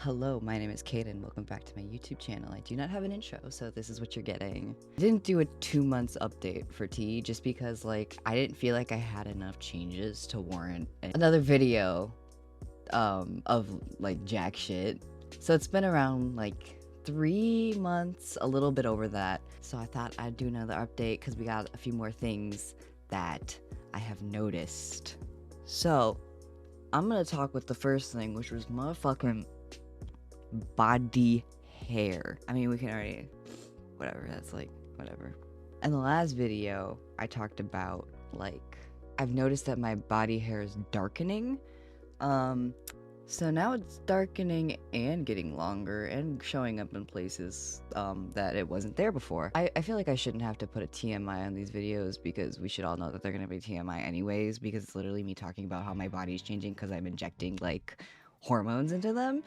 Hello, my name is Kaden. Welcome back to my YouTube channel. I do not have an intro, so this is what you're getting. I didn't do a 2 months update for T just because I didn't feel like I had enough changes to warrant another video of jack shit. So it's been around 3 months, a little bit over that. So I thought I'd do another update because we got a few more things that I have noticed. So I'm gonna talk with the first thing, which was motherfucking body hair. I mean, we can already, whatever, that's whatever. In the last video, I talked about, I've noticed that my body hair is darkening. So now it's darkening and getting longer and showing up in places, that it wasn't there before. I feel like I shouldn't have to put a TMI on these videos because we should all know that they're gonna be TMI anyways, because it's literally me talking about how my body's changing because I'm injecting, hormones into them.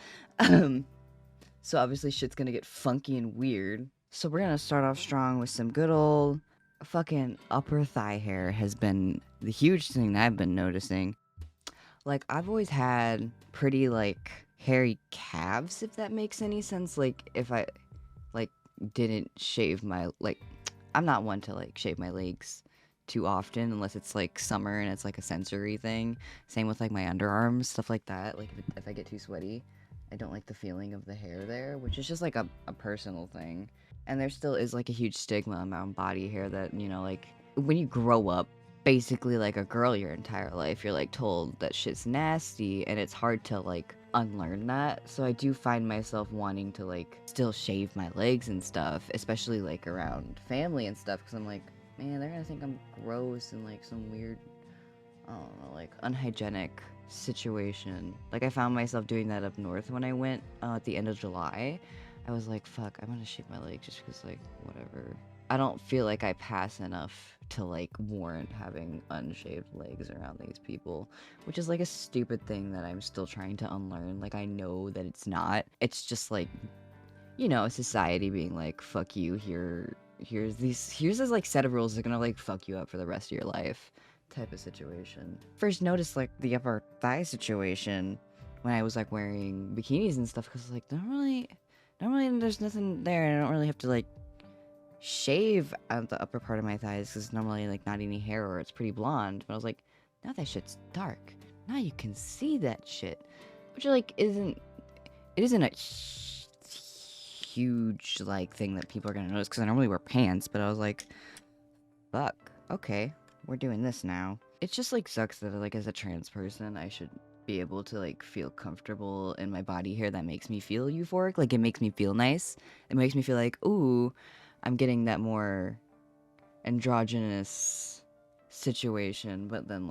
So obviously shit's gonna get funky and weird. So we're gonna start off strong with some good old fucking upper thigh hair has been the huge thing that I've been noticing. I've always had pretty, hairy calves, if that makes any sense. If I, didn't shave my, I'm not one to, shave my legs too often unless it's, summer and it's, a sensory thing. Same with, my underarms, stuff like that. If I get too sweaty, I don't like the feeling of the hair there, which is just, a personal thing. And there still is, a huge stigma around body hair that, when you grow up, basically a girl your entire life, you're told that shit's nasty, and it's hard to unlearn that. So I do find myself wanting to still shave my legs and stuff, especially around family and stuff, because I'm man, they're gonna think I'm gross and some weird, I don't know, unhygienic situation. I found myself doing that up north when I went at the end of July. I was fuck, I'm gonna shave my legs just because whatever. I don't feel like I pass enough to warrant having unshaved legs around these people, which is a stupid thing that I'm still trying to unlearn. I know that it's not. It's just society being fuck you, here's this set of rules that are gonna fuck you up for the rest of your life type of situation. First noticed the upper thigh situation when I was wearing bikinis and stuff, because normally there's nothing there, and I don't really have to shave out the upper part of my thighs because normally not any hair or it's pretty blonde. But I was now that shit's dark, now you can see that shit, which isn't a huge thing that people are gonna notice because I normally wear pants. But I was fuck, okay, we're doing this now. It just sucks that as a trans person I should be able to feel comfortable in my body hair that makes me feel euphoric. It makes me feel nice. It makes me feel ooh, I'm getting that more androgynous situation. But then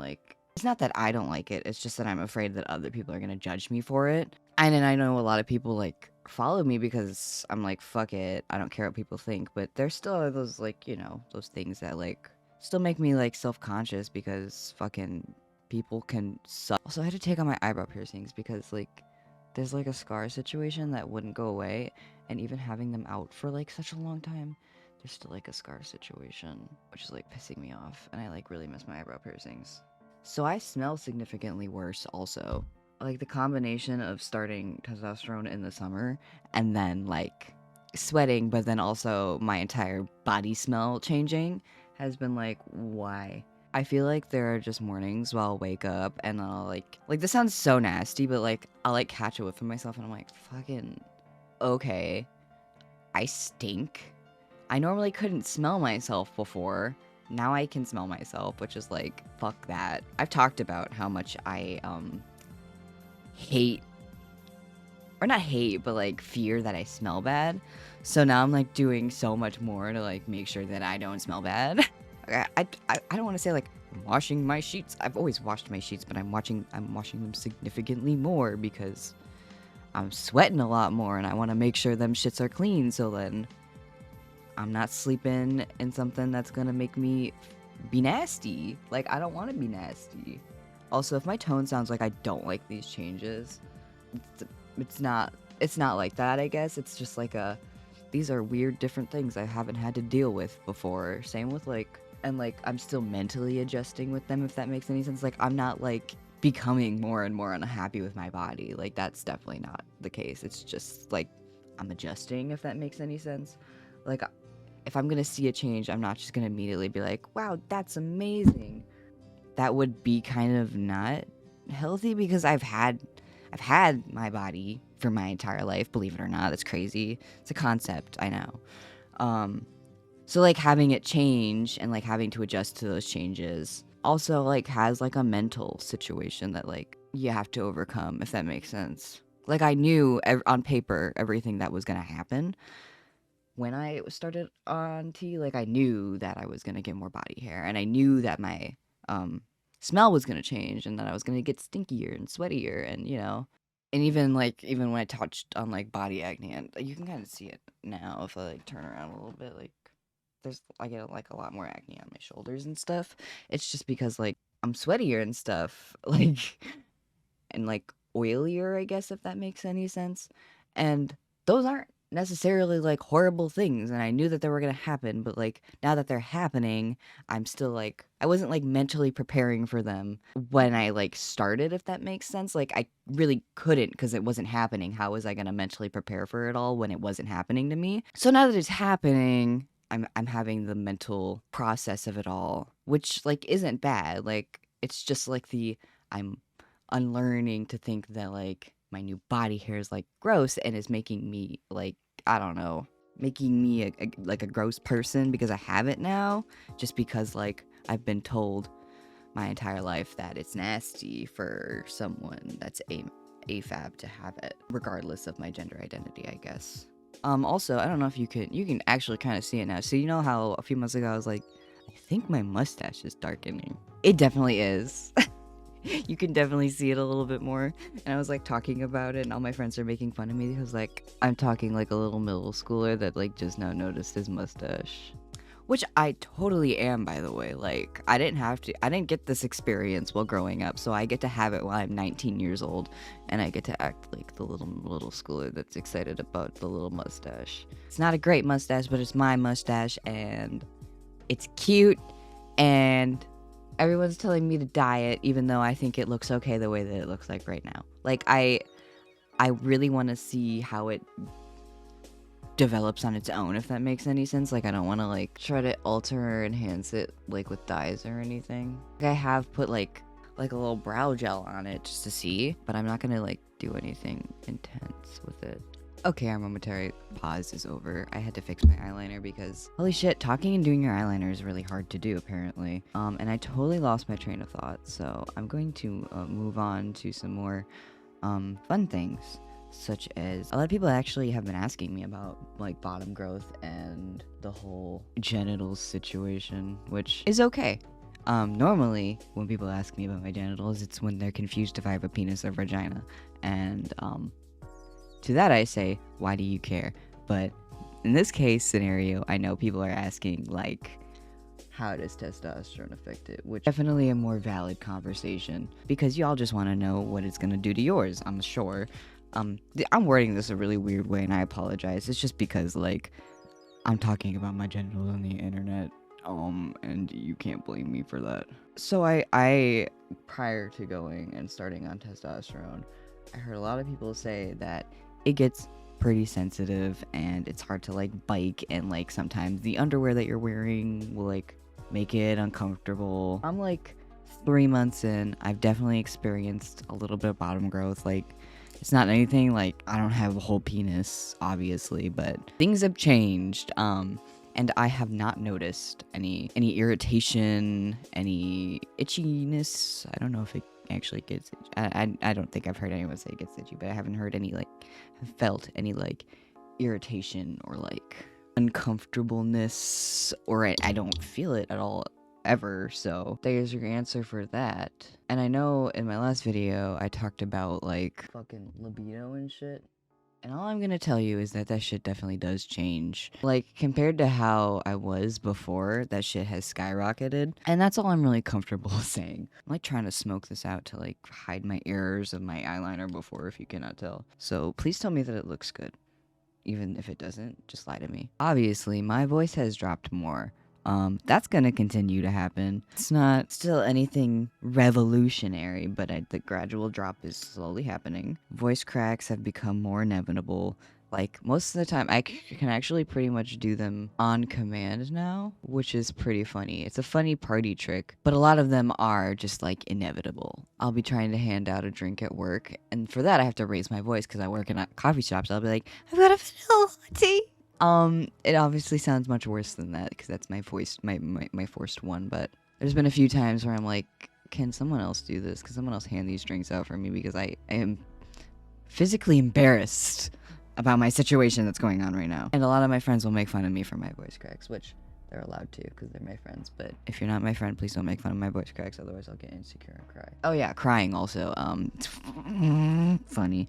it's not that I don't like it, it's just that I'm afraid that other people are gonna judge me for it. And then I know a lot of people follow me because I'm fuck it, I don't care what people think. But there still are those those things that still make me self-conscious because fucking people can suck. Also, I had to take out my eyebrow piercings because there's a scar situation that wouldn't go away, and even having them out for such a long time, there's still a scar situation, which is pissing me off, and I really miss my eyebrow piercings. So I smell significantly worse also. The combination of starting testosterone in the summer and then sweating, but then also my entire body smell changing has been why? I feel there are just mornings where I'll wake up and I'll this sounds so nasty, but I'll catch a whiff of myself and I'm fucking okay, I stink. I normally couldn't smell myself before. Now I can smell myself, which is fuck that. I've talked about how much I hate, or not hate, but fear that I smell bad. So now I'm them so much more to make sure that I don't smell bad. I don't want to say I'm washing my sheets. I've always washed my sheets, but I'm washing them significantly more because I'm sweating a lot more, and I want to make sure them shits are clean, so then I'm not sleeping in something that's gonna make me be nasty. I don't want to be nasty. Also, if my tone sounds I don't like these changes, it's not like that, I guess. It's just these are weird different things I haven't had to deal with before. Same with and I'm still mentally adjusting with them, if that makes any sense. I'm not becoming more and more unhappy with my body. Like, that's definitely not the case. It's just like I'm adjusting, if that makes any sense. Like, if I'm gonna see a change, I'm not just gonna immediately be like, wow, that's amazing. That would be kind of not healthy, because I've had my body for my entire life, believe it or not. That's crazy. It's a concept, I know. So like having it change and like having to adjust to those changes also like has like a mental situation that like you have to overcome, if that makes sense. Like I knew on paper everything that was gonna happen when I started on T. Like I knew that I was gonna get more body hair, and I knew that my smell was gonna change, and that I was gonna get stinkier and sweatier, and and even when I touched on like body acne, and you can kind of see it now if I like turn around a little bit. Like I get like a lot more acne on my shoulders and stuff. It's just because like I'm sweatier and stuff, like and like oilier, I guess, if that makes any sense. And those aren't necessarily like horrible things, and I knew that they were going to happen, but like now that they're happening, I'm still like I wasn't like mentally preparing for them when I like started, if that makes sense. Like I really couldn't, because it wasn't happening. How was I going to mentally prepare for it all when it wasn't happening to me? So now that it's happening, I'm having the mental process of it all, which like isn't bad. Like it's just like I'm unlearning to think that like my new body hair is like gross and is making me like, I don't know, making me like a gross person because I have it now, just because like I've been told my entire life that it's nasty for someone that's AFAB to have it, regardless of my gender identity, I guess. Also, I don't know if you can actually kind of see it now. So you know how a few months ago I was like, I think my mustache is darkening. It definitely is. You can definitely see it a little bit more. And I was like talking about it, and all my friends are making fun of me because like I'm talking like a little middle schooler that like just now noticed his mustache. Which I totally am, by the way. Like I didn't get this experience while growing up, so I get to have it while I'm 19 years old, and I get to act like the little schooler that's excited about the little mustache. It's not a great mustache, but it's my mustache, and it's cute, and everyone's telling me to dye it, even though I think it looks okay the way that it looks like right now. Like I really want to see how it develops on its own, if that makes any sense. Like I don't want to like try to alter or enhance it like with dyes or anything. Like, I have put like a little brow gel on it just to see, but I'm not gonna like do anything intense with it. Okay, our momentary pause is over. I had to fix my eyeliner because holy shit, talking and doing your eyeliner is really hard to do apparently. And I totally lost my train of thought, so I'm going to move on to some more fun things, such as a lot of people actually have been asking me about like bottom growth and the whole genitals situation, which is okay. Normally when people ask me about my genitals, it's when they're confused if I have a penis or vagina, and to that I say, why do you care? But in this case scenario, I know people are asking like, how does testosterone affect it? Which definitely a more valid conversation, because y'all just want to know what it's gonna do to yours, I'm sure. I'm wording this a really weird way, and I apologize. It's just because like I'm talking about my genitals on the internet, and you can't blame me for that. So I prior to going and starting on testosterone, I heard a lot of people say that it gets pretty sensitive and it's hard to like bike, and like sometimes the underwear that you're wearing will like make it uncomfortable. I'm like 3 months in. I've definitely experienced a little bit of bottom growth. Like it's not anything like I don't have a whole penis, obviously, but things have changed. And I have not noticed any irritation, any itchiness. I don't know if it actually gets itchy. I don't think I've heard anyone say it gets itchy, but I haven't heard any like felt any like irritation or like uncomfortableness, or I don't feel it at all ever. So there's your answer for that. And I know in my last video I talked about like fucking libido and shit, and all I'm gonna tell you is that that shit definitely does change. Like, compared to how I was before, that shit has skyrocketed. And that's all I'm really comfortable saying. I'm like trying to smoke this out to like hide my errors of my eyeliner before, if you cannot tell. So please tell me that it looks good. Even if it doesn't, just lie to me. Obviously, my voice has dropped more. That's gonna continue to happen. It's not still anything revolutionary, but the gradual drop is slowly happening. Voice cracks have become more inevitable. Like, most of the time, I can actually pretty much do them on command now, which is pretty funny. It's a funny party trick, but a lot of them are just, like, inevitable. I'll be trying to hand out a drink at work, and for that, I have to raise my voice because I work in a coffee shop, so I'll be like, I've got a vanilla latte. It obviously sounds much worse than that because that's my voice, my forced one, but there's been a few times where I'm like, can someone else do this? Can someone else hand these drinks out for me? Because I am physically embarrassed about my situation that's going on right now. And a lot of my friends will make fun of me for my voice cracks, which they're allowed to because they're my friends. But if you're not my friend, please don't make fun of my voice cracks, otherwise I'll get insecure and cry. Oh yeah, crying also. Funny.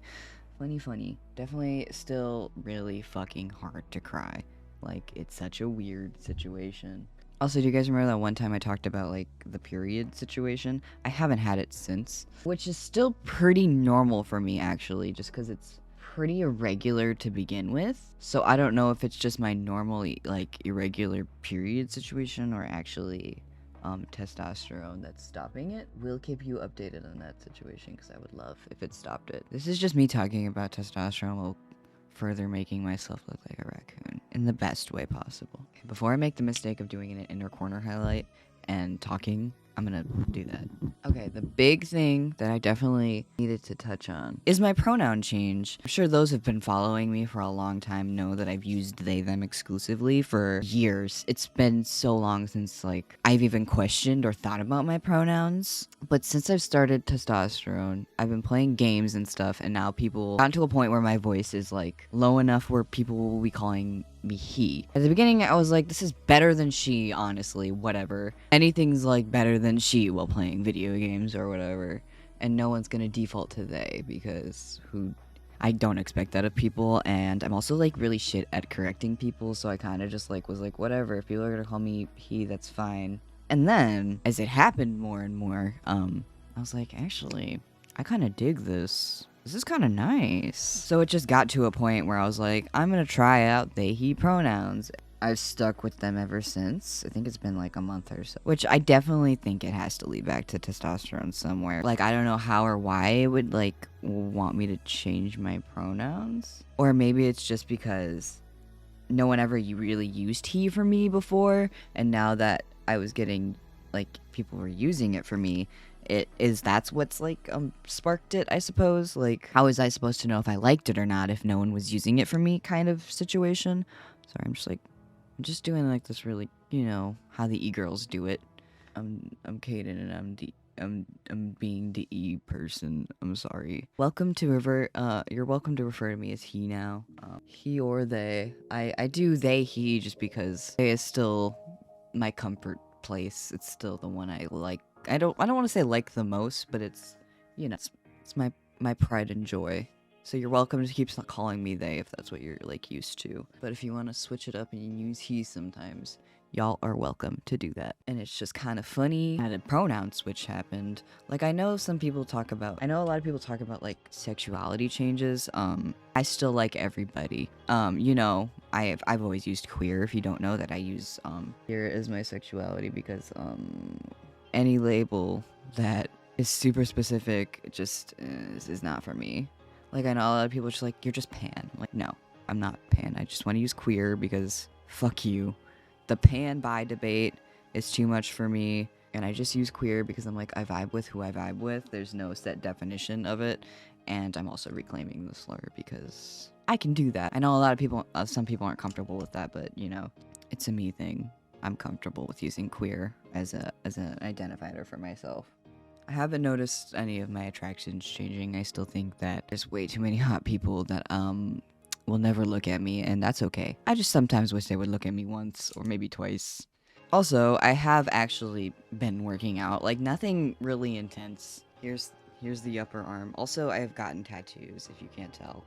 Definitely still really fucking hard to cry. Like, it's such a weird situation. Also, do you guys remember that one time I talked about, like, the period situation? I haven't had it since, which is still pretty normal for me, actually, just because it's pretty irregular to begin with. So I don't know if it's just my normal, like, irregular period situation or actually testosterone that's stopping it. We'll keep you updated on that situation because I would love if it stopped it. This is just me talking about testosterone while further making myself look like a raccoon in the best way possible. Before I make the mistake of doing an inner corner highlight and talking, I'm gonna do that. Okay, the big thing that I definitely needed to touch on is my pronoun change. I'm sure those who've been following me for a long time know that I've used they, them exclusively for years. It's been so long since, like, I've even questioned or thought about my pronouns. But since I've started testosterone, I've been playing games and stuff, and now people gotten to a point where my voice is, like, low enough where people will be calling me he. At the beginning, I was like, this is better than she, honestly, whatever. Anything's, like, better than she while playing video games or whatever. And no one's gonna default to they, because I don't expect that of people, and I'm also, like, really shit at correcting people, so I kind of just, like, was like, whatever, if people are gonna call me he, that's fine. And then, as it happened more and more, I was like, actually, I kind of dig this. This is kind of nice. So it just got to a point where I was like, I'm gonna try out they, he pronouns. I've stuck with them ever since. I think it's been like a month or so. Which I definitely think it has to lead back to testosterone somewhere. Like, I don't know how or why it would, like, want me to change my pronouns. Or maybe it's just because no one ever really used he for me before. And now that I was getting, like, people were using it for me, that's what's, like, sparked it, I suppose. Like, how was I supposed to know if I liked it or not if no one was using it for me kind of situation? Sorry, I'm just doing, like, this really, you know, how the e-girls do it. I'm Kaden, and I'm being the E person. I'm sorry. Welcome to you're welcome to refer to me as he now. He or they. I do they, he, just because they is still my comfort place. It's still the one I like. I don't want to say like the most, but it's, you know, it's my pride and joy. So you're welcome to keep calling me they if that's what you're, like, used to. But if you want to switch it up and use he sometimes, y'all are welcome to do that. And it's just kind of funny that a pronoun switch happened. Like, I know a lot of people talk about, like, sexuality changes. I still like everybody. You know, I've always used queer. If you don't know that, I use queer as my sexuality because any label that is super specific just is not for me. Like, I know a lot of people are just like, you're just pan. Like, no, I'm not pan. I just want to use queer because fuck you. The pan-bi debate is too much for me, and I just use queer because I'm like, I vibe with who I vibe with. There's no set definition of it, and I'm also reclaiming the slur because I can do that. I know a lot of people, some people aren't comfortable with that, but, you know, it's a me thing. I'm comfortable with using queer as an identifier for myself. I haven't noticed any of my attractions changing. I still think that there's way too many hot people that will never look at me, and that's okay. I just sometimes wish they would look at me once or maybe twice. Also, I have actually been working out, like, nothing really intense. Here's the upper arm. Also, I have gotten tattoos, if you can't tell.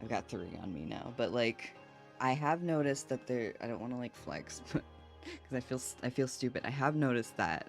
I've got 3 on me now, but, like, I have noticed that I don't want to, like, flex, because I feel stupid. I have noticed that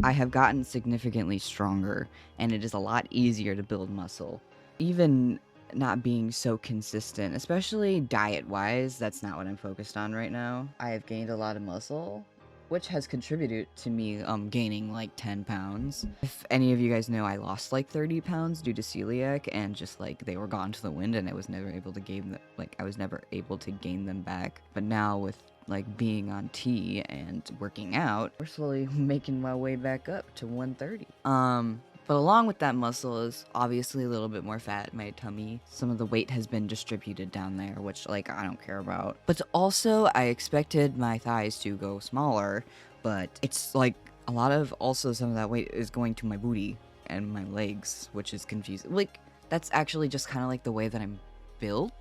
I have gotten significantly stronger, and it is a lot easier to build muscle. Even not being so consistent, especially diet-wise, that's not what I'm focused on right now. I have gained a lot of muscle, which has contributed to me gaining like 10 pounds. If any of you guys know, I lost like 30 pounds due to celiac, and just like they were gone to the wind, and I was never able to gain them, like I was never able to gain them back. But now with like being on tea and working out, we're slowly making my way back up to 130. But along with that muscle is obviously a little bit more fat in my tummy. Some of the weight has been distributed down there, which like I don't care about. But also I expected my thighs to go smaller, but it's like a lot of also some of that weight is going to my booty and my legs, which is confusing. Like that's actually just kind of like the way that I'm built,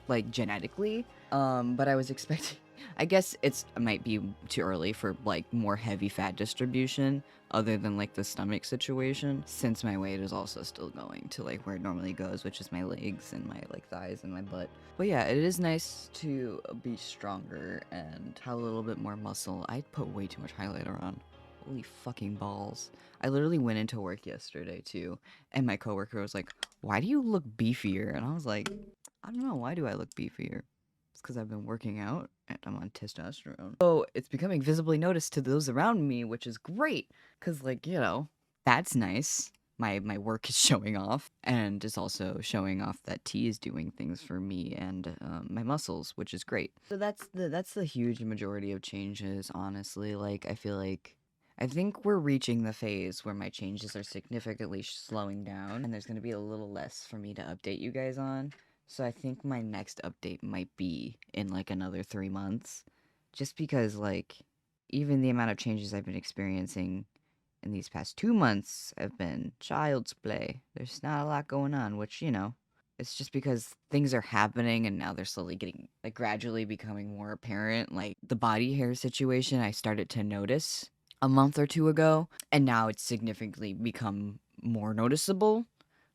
like genetically. But I was expecting, I guess it might be too early for like more heavy fat distribution other than like the stomach situation, since my weight is also still going to like where it normally goes, which is my legs and my like thighs and my butt. But yeah, it is nice to be stronger and have a little bit more muscle. I put way too much highlighter on. Holy fucking balls. I literally went into work yesterday too, and my coworker was like, "Why do you look beefier?" And I was like, I don't know, why do I look beefier? It's because I've been working out and I'm on testosterone. So it's becoming visibly noticed to those around me, which is great. Because, like, you know, that's nice. My work is showing off, and it's also showing off that tea is doing things for me and my muscles, which is great. So that's the huge majority of changes, honestly. Like, I think we're reaching the phase where my changes are significantly slowing down, and there's going to be a little less for me to update you guys on. So I think my next update might be in like another 3 months. Just because, like, even the amount of changes I've been experiencing in these past 2 months have been child's play. There's not a lot going on, which, you know, it's just because things are happening and now they're slowly getting, like, gradually becoming more apparent. Like, the body hair situation, I started to notice a month or two ago, and now it's significantly become more noticeable.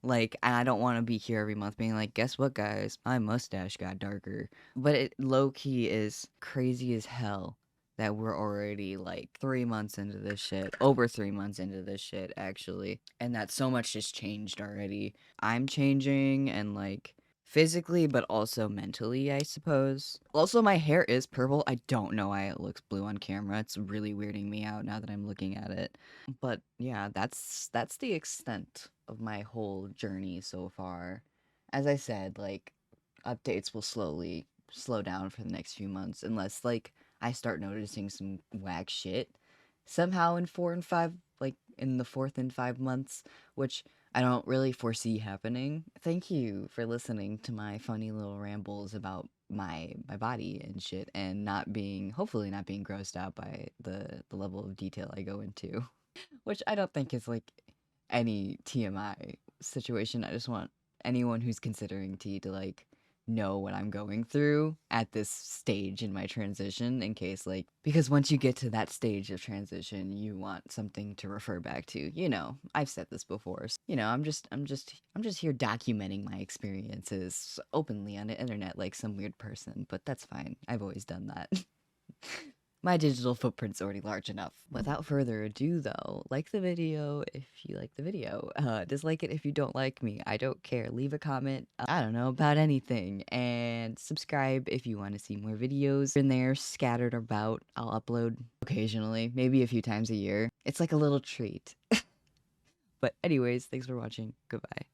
Like, and I don't want to be here every month being like, guess what, guys? My mustache got darker. But it low key is crazy as hell that we're already like 3 months into this shit. Over 3 months into this shit, actually. And that so much has changed already. I'm changing, and like physically, but also mentally, I suppose. Also, my hair is purple. I don't know why it looks blue on camera. It's really weirding me out now that I'm looking at it. But yeah, that's the extent of my whole journey so far. As I said, like, updates will slowly slow down for the next few months unless like I start noticing some whack shit somehow in 4 and 5, like in the 4th and 5 months, which I don't really foresee happening. Thank you for listening to my funny little rambles about my body and shit, and not being, hopefully not being grossed out by the level of detail I go into. Which I don't think is like any TMI situation. I just want anyone who's considering tea to like know what I'm going through at this stage in my transition, in case like, because once you get to that stage of transition, you want something to refer back to. You know, I've said this before. So, you know, I'm just here documenting my experiences openly on the internet like some weird person, but that's fine. I've always done that. My digital footprint's already large enough. Without further ado, though, like the video if you like the video. Dislike it if you don't like me. I don't care. Leave a comment, I don't know, about anything. And subscribe if you want to see more videos in there scattered about. I'll upload occasionally, maybe a few times a year. It's like a little treat. But anyways, thanks for watching. Goodbye.